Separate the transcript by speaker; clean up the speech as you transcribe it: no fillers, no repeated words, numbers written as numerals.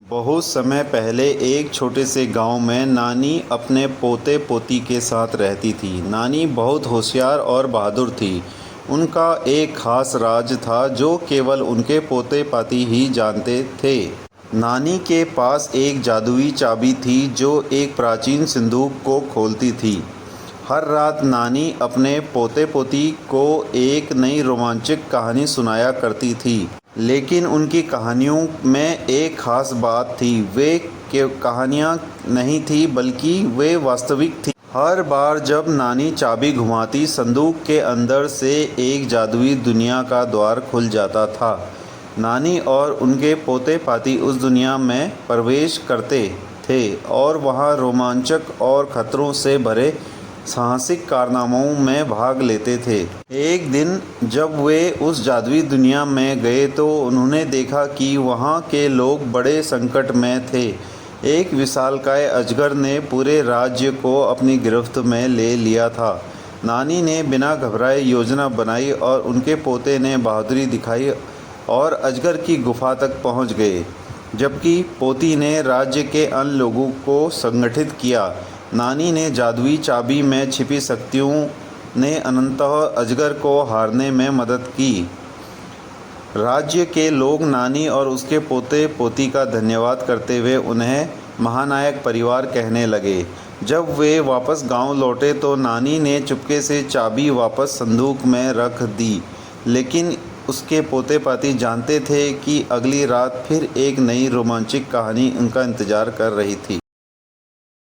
Speaker 1: बहुत समय पहले एक छोटे से गांव में नानी अपने पोते पोती के साथ रहती थी। नानी बहुत होशियार और बहादुर थी। उनका एक खास राज था जो केवल उनके पोते पाती ही जानते थे। नानी के पास एक जादुई चाबी थी जो एक प्राचीन संदूक को खोलती थी। हर रात नानी अपने पोते पोती को एक नई रोमांचक कहानी सुनाया करती थी। लेकिन उनकी कहानियों में एक ख़ास बात थी। वे कहानियाँ नहीं थी बल्कि वे वास्तविक थी। हर बार जब नानी चाबी घुमाती संदूक के अंदर से एक जादुई दुनिया का द्वार खुल जाता था। नानी और उनके पोते पाती उस दुनिया में प्रवेश करते थे और वहाँ रोमांचक और खतरों से भरे साहसिक कारनामों में भाग लेते थे। एक दिन जब वे उस जादुई दुनिया में गए तो उन्होंने देखा कि वहाँ के लोग बड़े संकट में थे। एक विशालकाय अजगर ने पूरे राज्य को अपनी गिरफ्त में ले लिया था। नानी ने बिना घबराए योजना बनाई और उनके पोते ने बहादुरी दिखाई और अजगर की गुफा तक पहुँच गए, जबकि पोती ने राज्य के अन्य लोगों को संगठित किया। नानी ने जादुई चाबी में छिपी शक्तियों ने अनंतः अजगर को हारने में मदद की। राज्य के लोग नानी और उसके पोते पोती का धन्यवाद करते हुए उन्हें महानायक परिवार कहने लगे। जब वे वापस गांव लौटे तो नानी ने चुपके से चाबी वापस संदूक में रख दी, लेकिन उसके पोते पाती जानते थे कि अगली रात फिर एक नई रोमांचक कहानी उनका इंतज़ार कर रही थी।